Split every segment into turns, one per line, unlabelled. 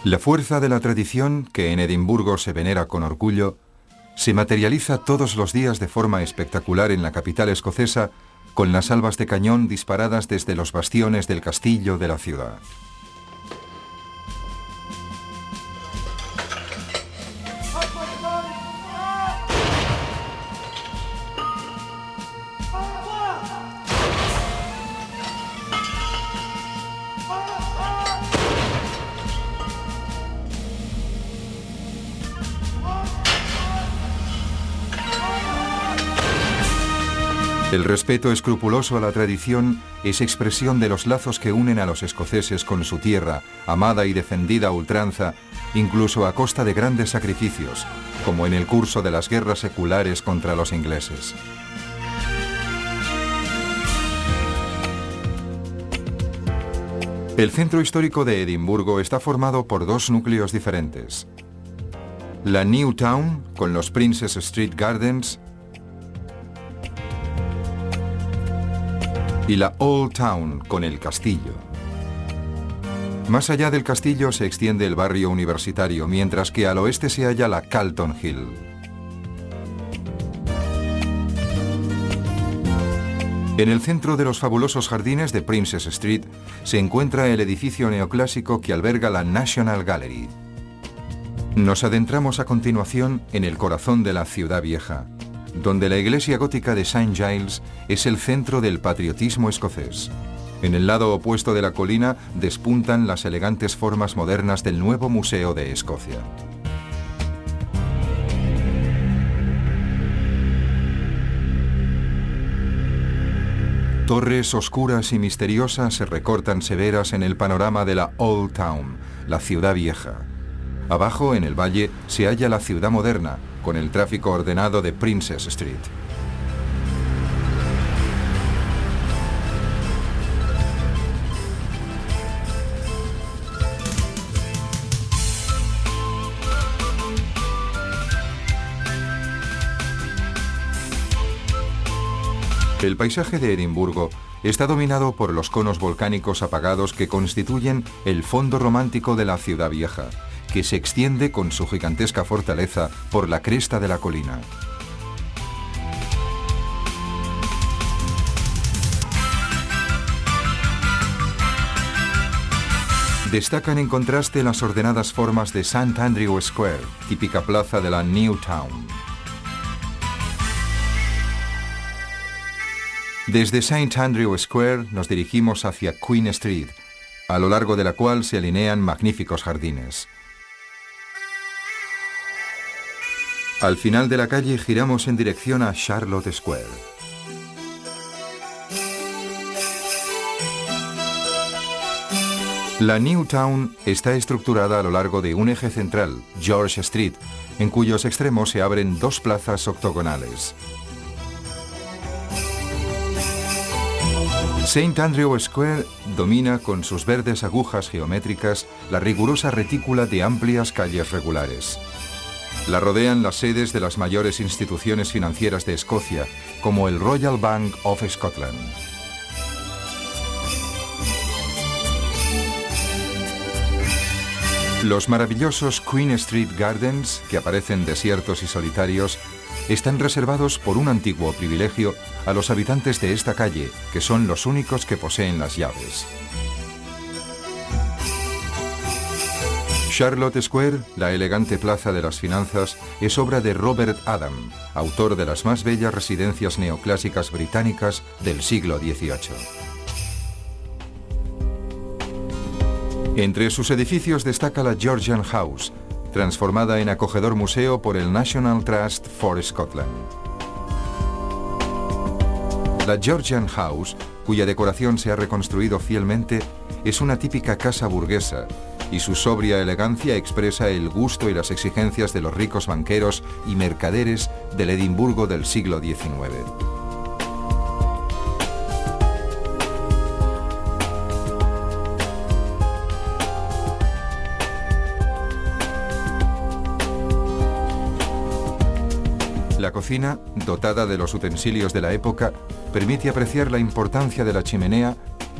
La fuerza de la tradición, que en Edimburgo se venera con orgullo, se materializa todos los días de forma espectacular en la capital escocesa, con las salvas de cañón disparadas desde los bastiones del castillo de la ciudad. El respeto escrupuloso a la tradición es expresión de los lazos que unen a los escoceses con su tierra, amada y defendida a ultranza, incluso a costa de grandes sacrificios, como en el curso de las guerras seculares contra los ingleses. El centro histórico de Edimburgo está formado por dos núcleos diferentes. La New Town, con los Princes Street Gardens, y la Old Town, con el castillo. Más allá del castillo se extiende el barrio universitario, mientras que al oeste se halla la Calton Hill. En el centro de los fabulosos jardines de Princes Street se encuentra el edificio neoclásico que alberga la National Gallery. Nos adentramos a continuación en el corazón de la ciudad vieja, donde la iglesia gótica de St. Giles es el centro del patriotismo escocés. En el lado opuesto de la colina despuntan las elegantes formas modernas del nuevo Museo de Escocia. Torres oscuras y misteriosas se recortan severas en el panorama de la Old Town, la ciudad vieja. Abajo, en el valle, se halla la ciudad moderna, con el tráfico ordenado de Princes Street. El paisaje de Edimburgo está dominado por los conos volcánicos apagados que constituyen el fondo romántico de la ciudad vieja, que se extiende con su gigantesca fortaleza por la cresta de la colina. Destacan en contraste las ordenadas formas de St. Andrew Square, típica plaza de la New Town. Desde St. Andrew Square nos dirigimos hacia Queen Street, a lo largo de la cual se alinean magníficos jardines. Al final de la calle giramos en dirección a Charlotte Square. La New Town está estructurada a lo largo de un eje central, George Street, en cuyos extremos se abren dos plazas octogonales. St. Andrew Square domina con sus verdes agujas geométricas la rigurosa retícula de amplias calles regulares. La rodean las sedes de las mayores instituciones financieras de Escocia, como el Royal Bank of Scotland. Los maravillosos Queen Street Gardens, que aparecen desiertos y solitarios, están reservados por un antiguo privilegio a los habitantes de esta calle, que son los únicos que poseen las llaves. Charlotte Square, la elegante plaza de las finanzas, es obra de Robert Adam, autor de las más bellas residencias neoclásicas británicas del siglo XVIII. Entre sus edificios destaca la Georgian House, transformada en acogedor museo por el National Trust for Scotland. La Georgian House, cuya decoración se ha reconstruido fielmente, es una típica casa burguesa, y su sobria elegancia expresa el gusto y las exigencias de los ricos banqueros y mercaderes del Edimburgo del siglo XIX. La cocina, dotada de los utensilios de la época, permite apreciar la importancia de la chimenea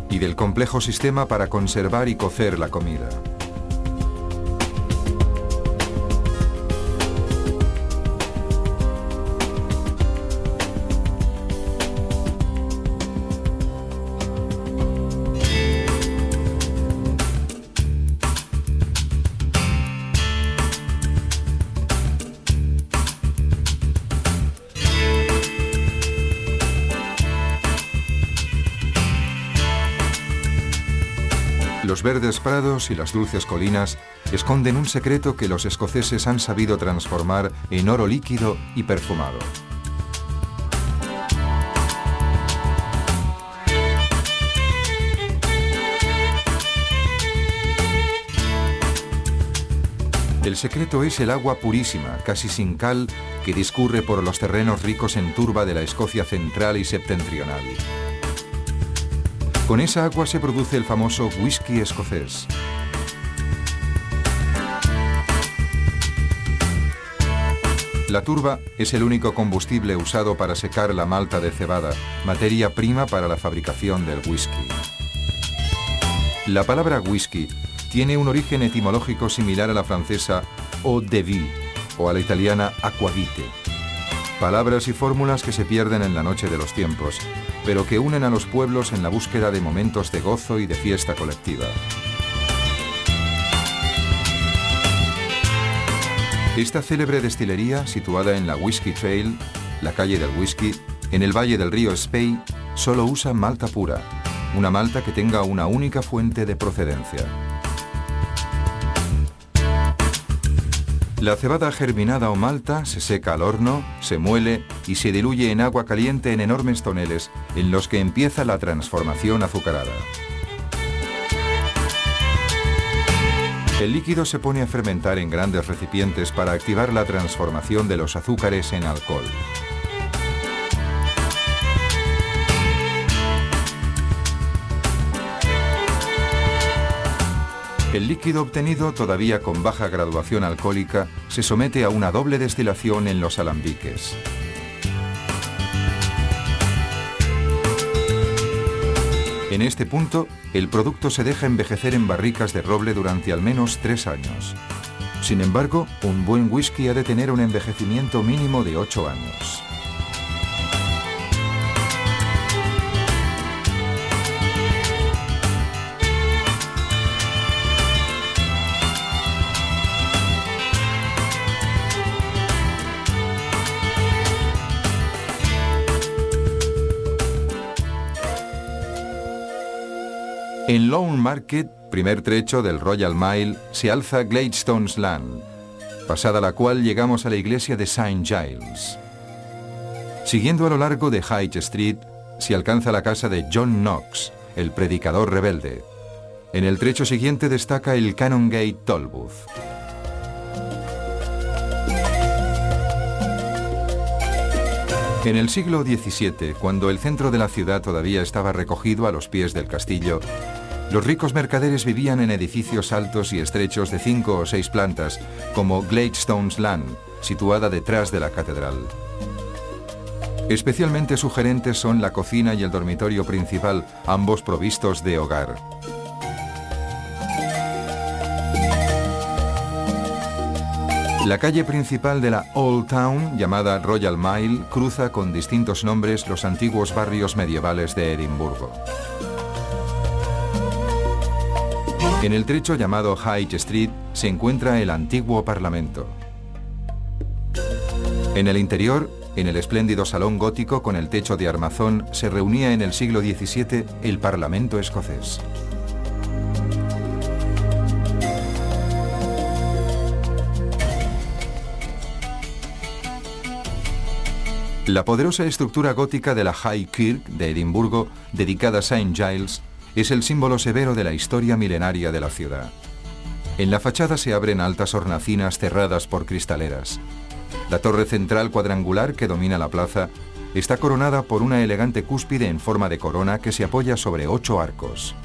y del complejo sistema para conservar y cocer la comida. verdes prados y las dulces colinas esconden un secreto que los escoceses han sabido transformar en oro líquido y perfumado. El secreto es el agua purísima, casi sin cal, que discurre por los terrenos ricos en turba de la Escocia central y septentrional. Con esa agua se produce el famoso whisky escocés. La turba es el único combustible usado para secar la malta de cebada, materia prima para la fabricación del whisky. La palabra whisky tiene un origen etimológico similar a la francesa eau de vie o a la italiana aquavite. Palabras y fórmulas que se pierden en la noche de los tiempos, pero que unen a los pueblos en la búsqueda de momentos de gozo y de fiesta colectiva. Esta célebre destilería, situada en la Whisky Trail, la calle del whisky, en el valle del río Spey, solo usa malta pura, una malta que tenga una única fuente de procedencia. La cebada germinada o malta se seca al horno, se muele y se diluye en agua caliente en enormes toneles, en los que empieza la transformación azucarada. El líquido se pone a fermentar en grandes recipientes para activar la transformación de los azúcares en alcohol. El líquido obtenido, todavía con baja graduación alcohólica, se somete a una doble destilación en los alambiques. En este punto, el producto se deja envejecer en barricas de roble durante al menos 3 años. Sin embargo, un buen whisky ha de tener un envejecimiento mínimo de 8 años. En Lone Market, primer trecho del Royal Mile, se alza Gladstone's Land, pasada la cual llegamos a la iglesia de St. Giles. Siguiendo a lo largo de High Street, se alcanza la casa de John Knox, el predicador rebelde. En el trecho siguiente destaca el Canongate Tollbooth. En el siglo XVII, cuando el centro de la ciudad todavía estaba recogido a los pies del castillo, los ricos mercaderes vivían en edificios altos y estrechos de 5 o 6 plantas, como Gladstone's Land, situada detrás de la catedral. Especialmente sugerentes son la cocina y el dormitorio principal, ambos provistos de hogar. La calle principal de la Old Town, llamada Royal Mile, cruza con distintos nombres los antiguos barrios medievales de Edimburgo. En el trecho llamado High Street se encuentra el antiguo Parlamento. En el interior, en el espléndido salón gótico con el techo de armazón, se reunía en el siglo XVII el Parlamento escocés. La poderosa estructura gótica de la High Kirk de Edimburgo, dedicada a St. Giles, es el símbolo severo de la historia milenaria de la ciudad. En la fachada se abren altas hornacinas cerradas por cristaleras. La torre central cuadrangular que domina la plaza está coronada por una elegante cúspide en forma de corona que se apoya sobre 8 arcos.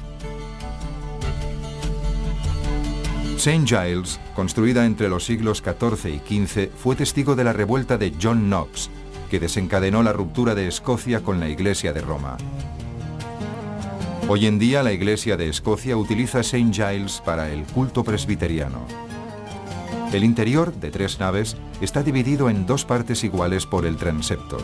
St. Giles, construida entre los siglos XIV y XV, fue testigo de la revuelta de John Knox, que desencadenó la ruptura de Escocia con la Iglesia de Roma. Hoy en día la Iglesia de Escocia utiliza St. Giles para el culto presbiteriano. El interior, de 3 naves, está dividido en 2 partes iguales por el transepto.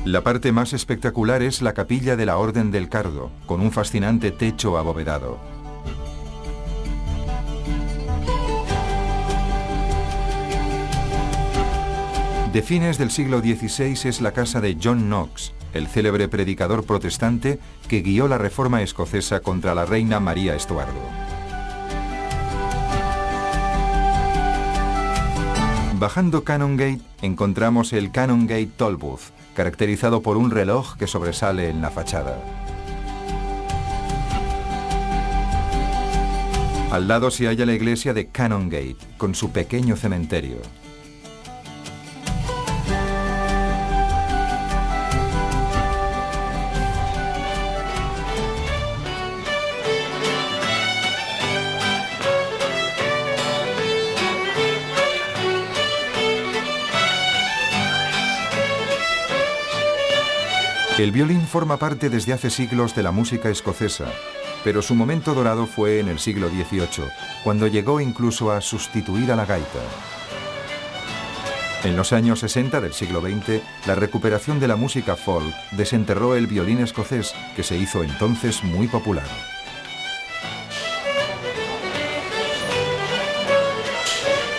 La parte más espectacular es la capilla de la Orden del Cardo, con un fascinante techo abovedado. De fines del siglo XVI es la casa de John Knox, el célebre predicador protestante que guió la reforma escocesa contra la reina María Estuardo. Bajando Canongate encontramos el Canongate Tollbooth, caracterizado por un reloj que sobresale en la fachada. Al lado se halla la iglesia de Canongate, con su pequeño cementerio. El violín forma parte desde hace siglos de la música escocesa, pero su momento dorado fue en el siglo XVIII, cuando llegó incluso a sustituir a la gaita. En los años 60 del siglo XX, la recuperación de la música folk desenterró el violín escocés, que se hizo entonces muy popular.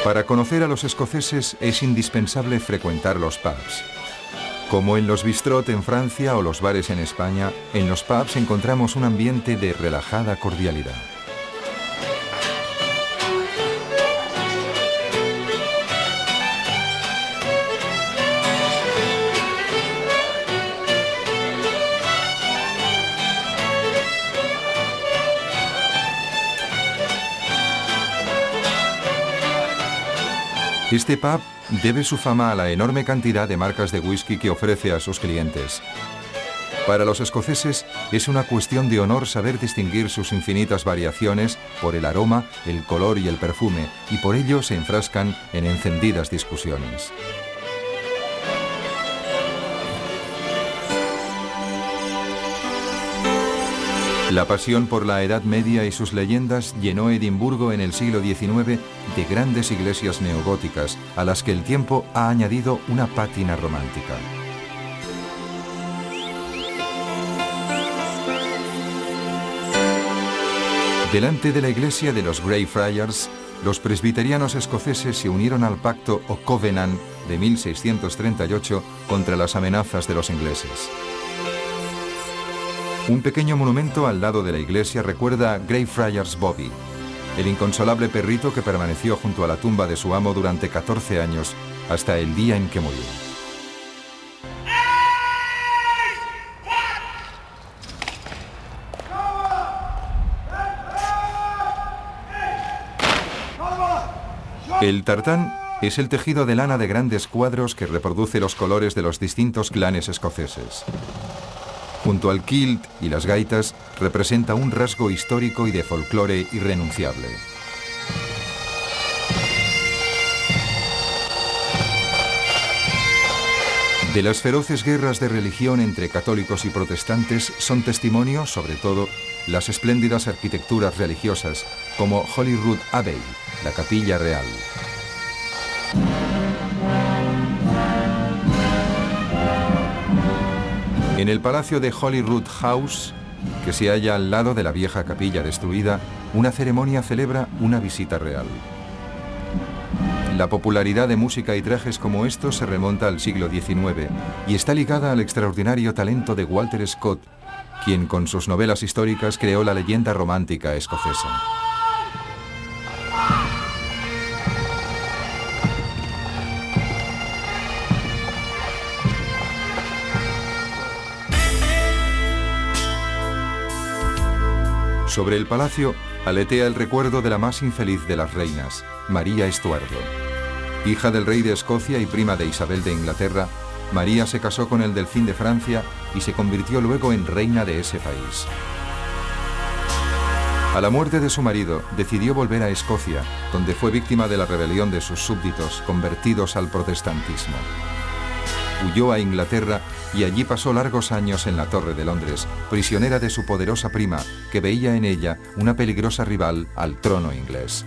Para conocer a los escoceses es indispensable frecuentar los pubs. Como en los bistrot en Francia o los bares en España, en los pubs encontramos un ambiente de relajada cordialidad. Este pub debe su fama a la enorme cantidad de marcas de whisky que ofrece a sus clientes. Para los escoceses es una cuestión de honor saber distinguir sus infinitas variaciones por el aroma, el color y el perfume, y por ello se enfrascan en encendidas discusiones. La pasión por la Edad Media y sus leyendas llenó Edimburgo en el siglo XIX de grandes iglesias neogóticas a las que el tiempo ha añadido una pátina romántica. Delante de la iglesia de los Greyfriars, los presbiterianos escoceses se unieron al pacto o Covenant de 1638 contra las amenazas de los ingleses. Un pequeño monumento al lado de la iglesia recuerda a Greyfriars Bobby, el inconsolable perrito que permaneció junto a la tumba de su amo durante 14 años, hasta el día en que murió. El tartán es el tejido de lana de grandes cuadros que reproduce los colores de los distintos clanes escoceses. Junto al kilt y las gaitas, representa un rasgo histórico y de folclore irrenunciable. De las feroces guerras de religión entre católicos y protestantes son testimonio, sobre todo, las espléndidas arquitecturas religiosas, como Holyrood Abbey, la capilla real. En el palacio de Holyrood House, que se halla al lado de la vieja capilla destruida, una ceremonia celebra una visita real. La popularidad de música y trajes como estos se remonta al siglo XIX y está ligada al extraordinario talento de Walter Scott, quien con sus novelas históricas creó la leyenda romántica escocesa. Sobre el palacio aletea el recuerdo de la más infeliz de las reinas, María Estuardo. Hija del rey de Escocia y prima de Isabel de Inglaterra, María se casó con el delfín de Francia y se convirtió luego en reina de ese país. A la muerte de su marido, decidió volver a Escocia, donde fue víctima de la rebelión de sus súbditos convertidos al protestantismo. Huyó a Inglaterra y allí pasó largos años en la Torre de Londres, prisionera de su poderosa prima, que veía en ella una peligrosa rival al trono inglés.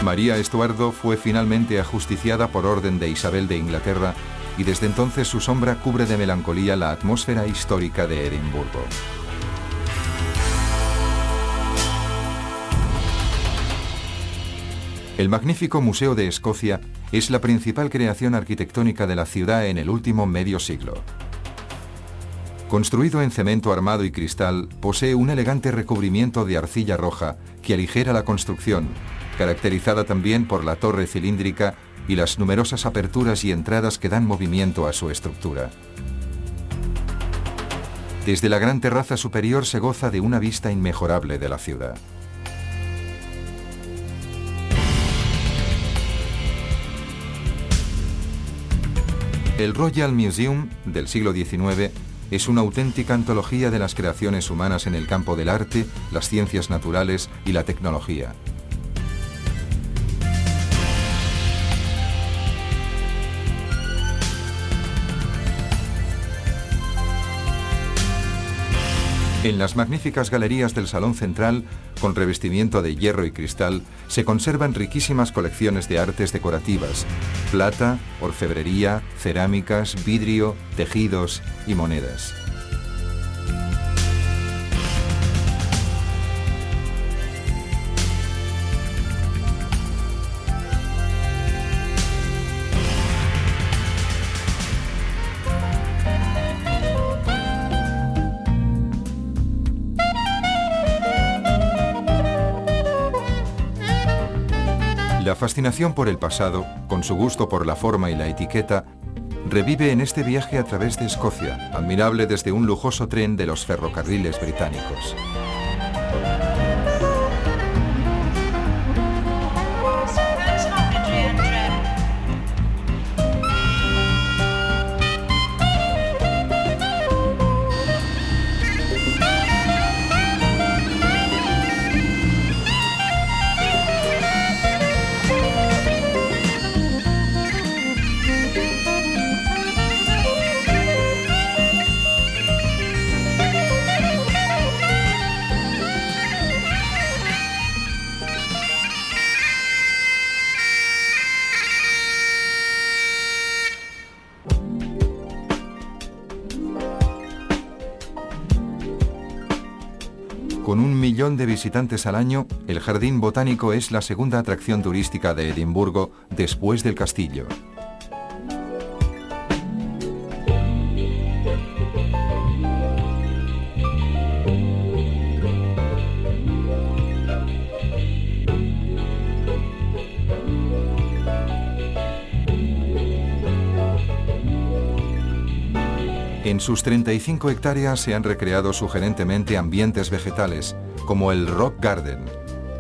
María Estuardo fue finalmente ajusticiada por orden de Isabel de Inglaterra y desde entonces su sombra cubre de melancolía la atmósfera histórica de Edimburgo. El magnífico Museo de Escocia es la principal creación arquitectónica de la ciudad en el último medio siglo. Construido en cemento armado y cristal, posee un elegante recubrimiento de arcilla roja que aligera la construcción, caracterizada también por la torre cilíndrica y las numerosas aperturas y entradas que dan movimiento a su estructura. Desde la gran terraza superior se goza de una vista inmejorable de la ciudad. El Royal Museum del siglo XIX es una auténtica antología de las creaciones humanas en el campo del arte, las ciencias naturales y la tecnología. En las magníficas galerías del Salón Central, con revestimiento de hierro y cristal, se conservan riquísimas colecciones de artes decorativas, plata, orfebrería, cerámicas, vidrio, tejidos y monedas. La fascinación por el pasado, con su gusto por la forma y la etiqueta, revive en este viaje a través de Escocia, admirable desde un lujoso tren de los ferrocarriles británicos. Con 1 millón de visitantes al año, el Jardín Botánico es la segunda atracción turística de Edimburgo después del castillo. En sus 35 hectáreas se han recreado sugerentemente ambientes vegetales, como el Rock Garden,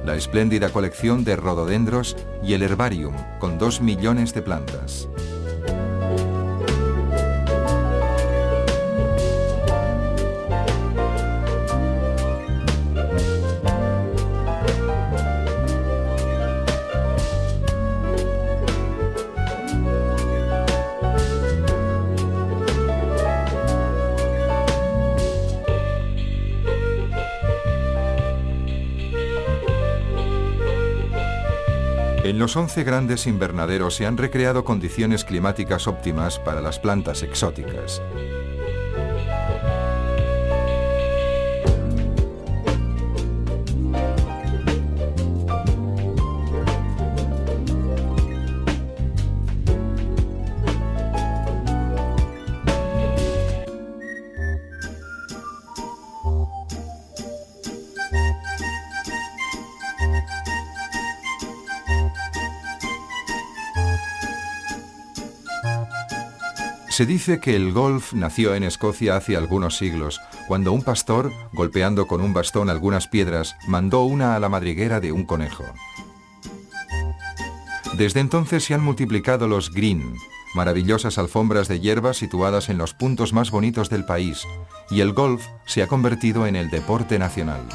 la espléndida colección de rododendros y el herbarium, con 2 millones de plantas. En los 11 grandes invernaderos se han recreado condiciones climáticas óptimas para las plantas exóticas. Se dice que el golf nació en Escocia hace algunos siglos, cuando un pastor, golpeando con un bastón algunas piedras, mandó una a la madriguera de un conejo. Desde entonces se han multiplicado los green, maravillosas alfombras de hierba situadas en los puntos más bonitos del país, y el golf se ha convertido en el deporte nacional.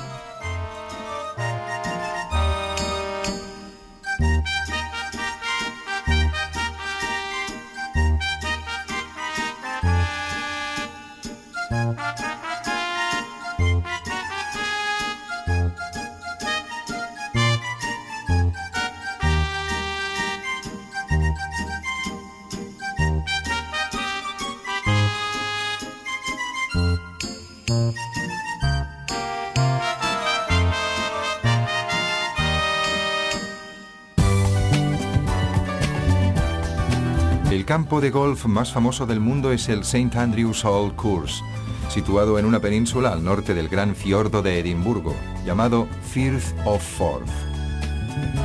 El campo de golf más famoso del mundo es el St. Andrews Old Course, situado en una península al norte del gran fiordo de Edimburgo, llamado Firth of Forth.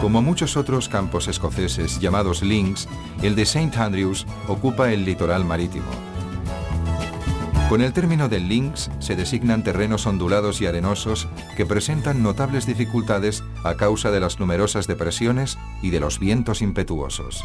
Como muchos otros campos escoceses llamados links, el de St. Andrews ocupa el litoral marítimo. Con el término de links se designan terrenos ondulados y arenosos que presentan notables dificultades a causa de las numerosas depresiones y de los vientos impetuosos.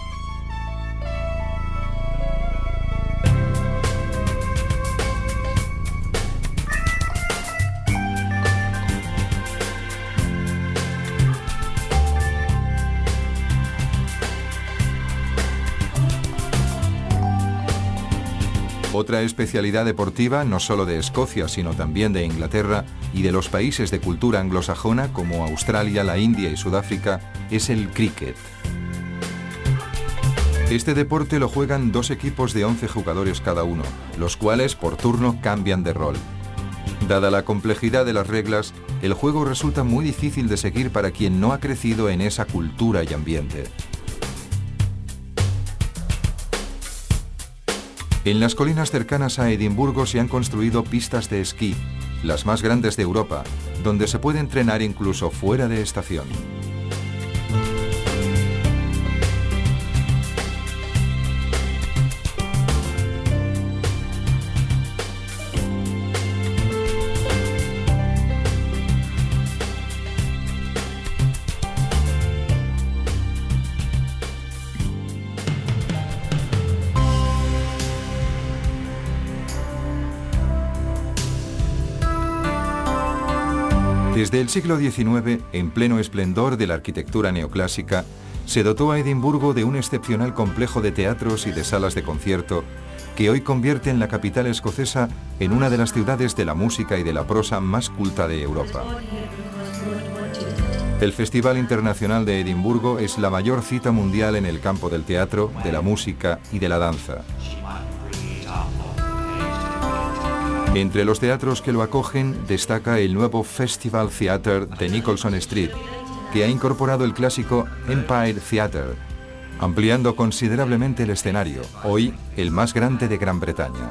Otra especialidad deportiva, no solo de Escocia, sino también de Inglaterra y de los países de cultura anglosajona como Australia, la India y Sudáfrica, es el cricket. Este deporte lo juegan 2 equipos de 11 jugadores cada uno, los cuales por turno cambian de rol. Dada la complejidad de las reglas, el juego resulta muy difícil de seguir para quien no ha crecido en esa cultura y ambiente. En las colinas cercanas a Edimburgo se han construido pistas de esquí, las más grandes de Europa, donde se puede entrenar incluso fuera de estación. Desde el siglo XIX, en pleno esplendor de la arquitectura neoclásica, se dotó a Edimburgo de un excepcional complejo de teatros y de salas de concierto que hoy convierten la capital escocesa en una de las ciudades de la música y de la prosa más culta de Europa. El Festival Internacional de Edimburgo es la mayor cita mundial en el campo del teatro, de la música y de la danza. Entre los teatros que lo acogen destaca el nuevo Festival Theatre de Nicholson Street, que ha incorporado el clásico Empire Theatre, ampliando considerablemente el escenario, hoy el más grande de Gran Bretaña.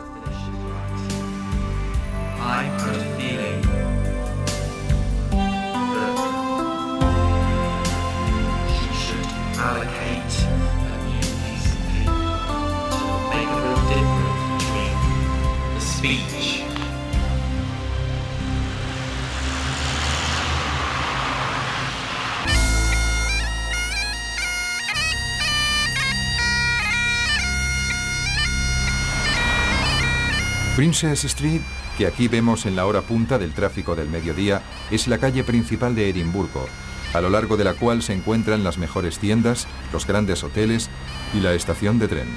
Princess Street, que aquí vemos en la hora punta del tráfico del mediodía, es la calle principal de Edimburgo, a lo largo de la cual se encuentran las mejores tiendas, los grandes hoteles y la estación de tren.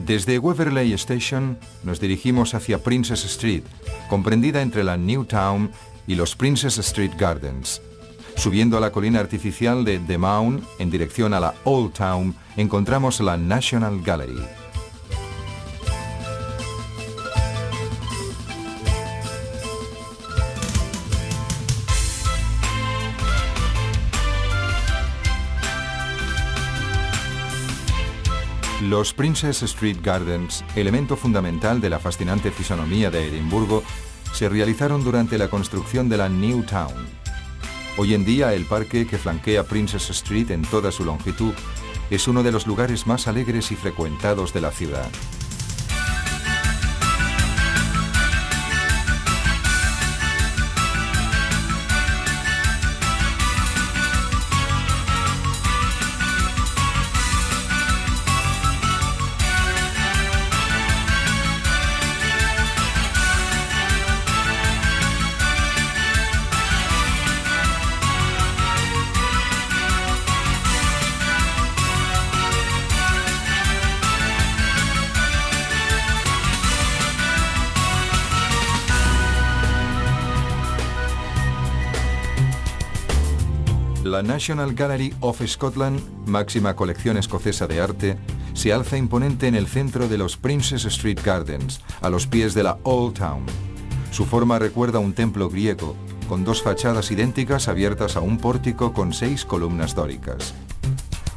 Desde Waverley Station nos dirigimos hacia Princess Street, comprendida entre la New Town y los Princess Street Gardens. Subiendo a la colina artificial de The Mount en dirección a la Old Town, encontramos la National Gallery. Los Princess Street Gardens, elemento fundamental de la fascinante fisonomía de Edimburgo, se realizaron durante la construcción de la New Town. Hoy en día, el parque que flanquea Princess Street en toda su longitud es uno de los lugares más alegres y frecuentados de la ciudad. La National Gallery of Scotland, máxima colección escocesa de arte, se alza imponente en el centro de los Princes Street Gardens, a los pies de la Old Town. Su forma recuerda a un templo griego, con dos fachadas idénticas abiertas a un pórtico con 6 columnas dóricas.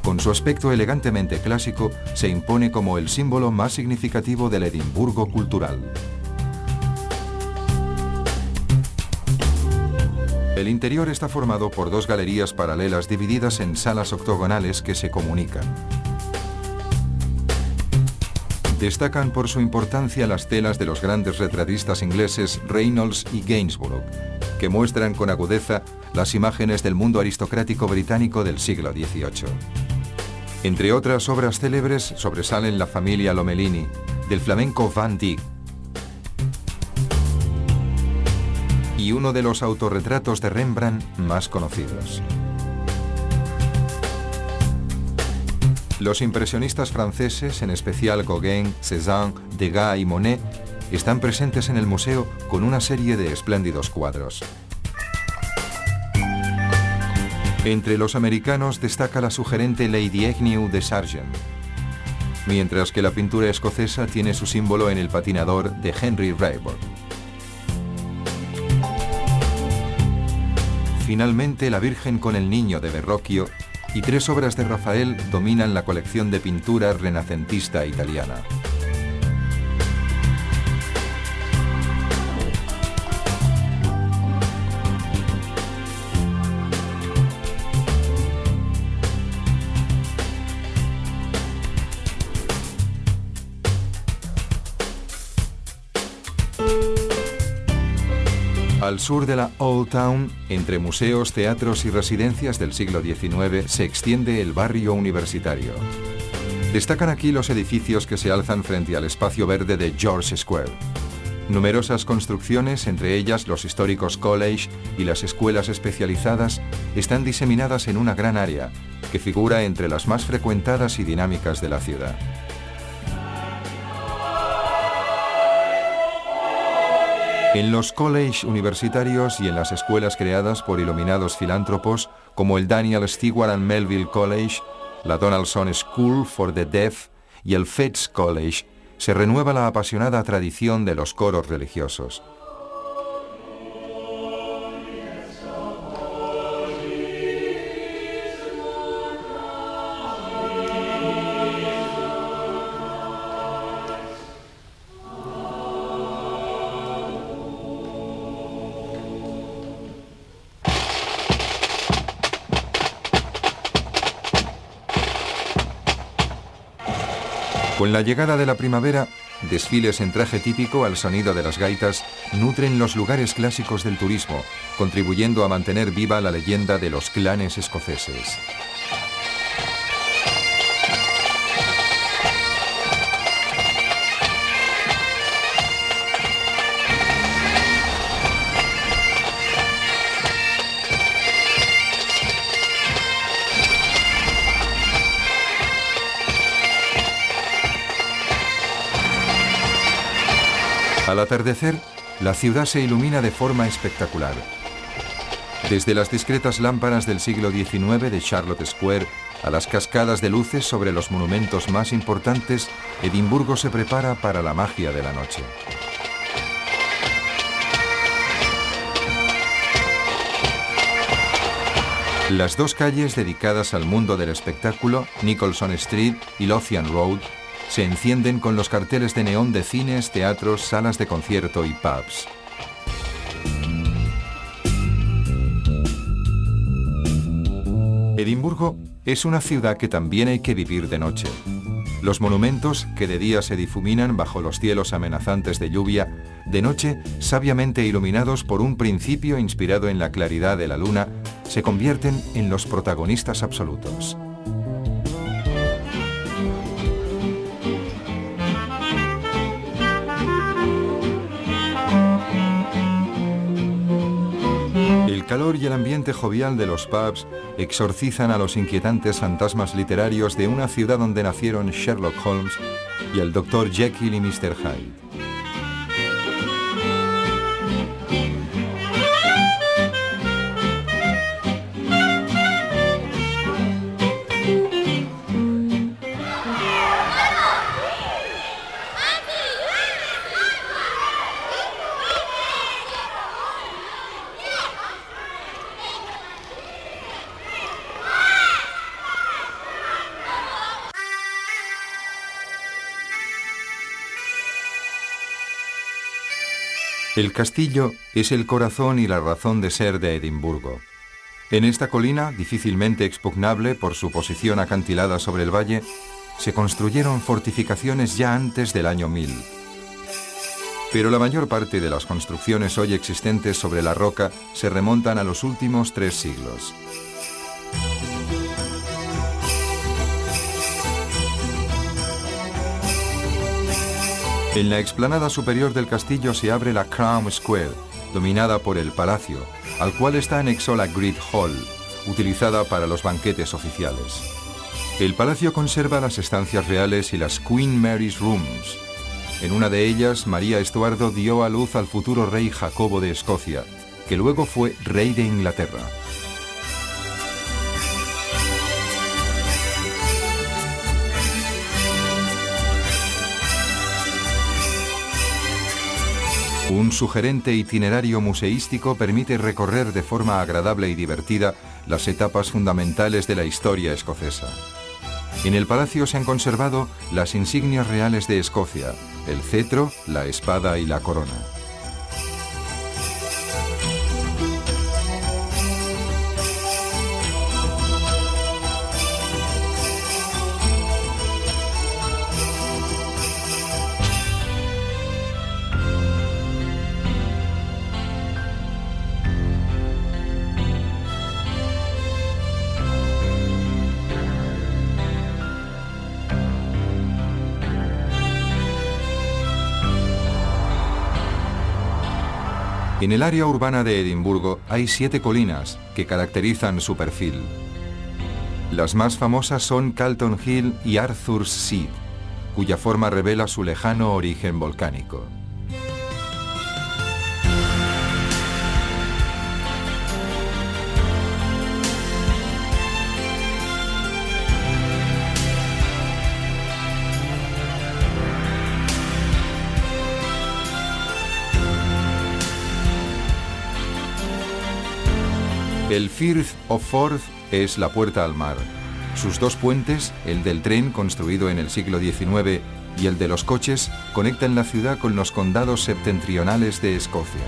Con su aspecto elegantemente clásico, se impone como el símbolo más significativo del Edimburgo cultural. El interior está formado por 2 galerías paralelas divididas en salas octogonales que se comunican. Destacan por su importancia las telas de los grandes retratistas ingleses Reynolds y Gainsborough, que muestran con agudeza las imágenes del mundo aristocrático británico del siglo XVIII. Entre otras obras célebres sobresalen la familia Lomellini, del flamenco Van Dyck, y uno de los autorretratos de Rembrandt más conocidos. Los impresionistas franceses, en especial Gauguin, Cézanne, Degas y Monet, están presentes en el museo con una serie de espléndidos cuadros. Entre los americanos destaca la sugerente Lady Agnew de Sargent, mientras que la pintura escocesa tiene su símbolo en el patinador de Henry Raeburn. Finalmente, la Virgen con el Niño de Verrocchio y 3 obras de Rafael dominan la colección de pintura renacentista italiana. Al sur de la Old Town, entre museos, teatros y residencias del siglo XIX, se extiende el barrio universitario. Destacan aquí los edificios que se alzan frente al espacio verde de George Square. Numerosas construcciones, entre ellas los históricos college y las escuelas especializadas, están diseminadas en una gran área, que figura entre las más frecuentadas y dinámicas de la ciudad. En los college universitarios y en las escuelas creadas por iluminados filántropos como el Daniel Stewart and Melville College, la Donaldson School for the Deaf y el Fettes College, se renueva la apasionada tradición de los coros religiosos. Con la llegada de la primavera, desfiles en traje típico al sonido de las gaitas nutren los lugares clásicos del turismo, contribuyendo a mantener viva la leyenda de los clanes escoceses. Al atardecer, la ciudad se ilumina de forma espectacular. Desde las discretas lámparas del siglo XIX de Charlotte Square a las cascadas de luces sobre los monumentos más importantes, Edimburgo se prepara para la magia de la noche. Las 2 calles dedicadas al mundo del espectáculo, Nicholson Street y Lothian Road, se encienden con los carteles de neón de cines, teatros, salas de concierto y pubs. Edimburgo es una ciudad que también hay que vivir de noche. Los monumentos, que de día se difuminan bajo los cielos amenazantes de lluvia, de noche, sabiamente iluminados por un principio inspirado en la claridad de la luna, se convierten en los protagonistas absolutos. El calor y el ambiente jovial de los pubs exorcizan a los inquietantes fantasmas literarios de una ciudad donde nacieron Sherlock Holmes y el Dr. Jekyll y Mr. Hyde. El castillo es el corazón y la razón de ser de Edimburgo. En esta colina, difícilmente expugnable por su posición acantilada sobre el valle, se construyeron fortificaciones ya antes del año 1000. Pero la mayor parte de las construcciones hoy existentes sobre la roca se remontan a los últimos 3 siglos. En la explanada superior del castillo se abre la Crown Square, dominada por el palacio, al cual está anexo la Great Hall, utilizada para los banquetes oficiales. El palacio conserva las estancias reales y las Queen Mary's Rooms. En una de ellas, María Estuardo dio a luz al futuro rey Jacobo de Escocia, que luego fue rey de Inglaterra. Un sugerente itinerario museístico permite recorrer de forma agradable y divertida las etapas fundamentales de la historia escocesa. En el palacio se han conservado las insignias reales de Escocia, el cetro, la espada y la corona. En el área urbana de Edimburgo hay 7 colinas que caracterizan su perfil. Las más famosas son Calton Hill y Arthur's Seat, cuya forma revela su lejano origen volcánico. El Firth of Forth es la puerta al mar. Sus 2 puentes, el del tren construido en el siglo XIX y el de los coches, conectan la ciudad con los condados septentrionales de Escocia.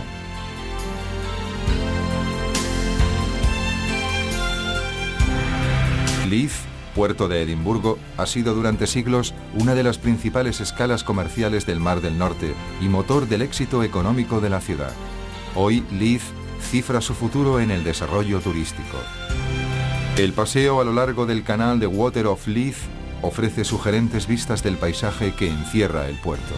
Leith, puerto de Edimburgo, ha sido durante siglos una de las principales escalas comerciales del Mar del Norte y motor del éxito económico de la ciudad. Hoy, Leith cifra su futuro en el desarrollo turístico. El paseo a lo largo del canal de Water of Leith ofrece sugerentes vistas del paisaje que encierra el puerto.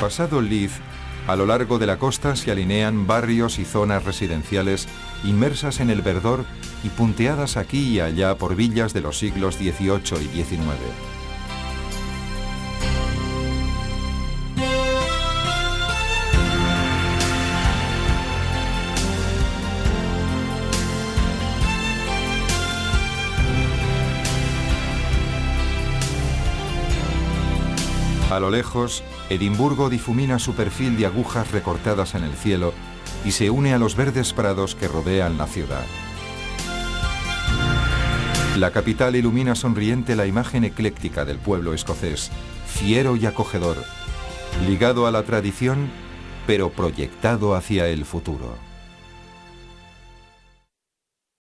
Pasado Leith, a lo largo de la costa se alinean barrios y zonas residenciales inmersas en el verdor y punteadas aquí y allá por villas de los siglos XVIII y XIX. A lo lejos, Edimburgo difumina su perfil de agujas recortadas en el cielo y se une a los verdes prados que rodean la ciudad. La capital ilumina sonriente la imagen ecléctica del pueblo escocés, fiero y acogedor, ligado a la tradición, pero proyectado hacia el futuro.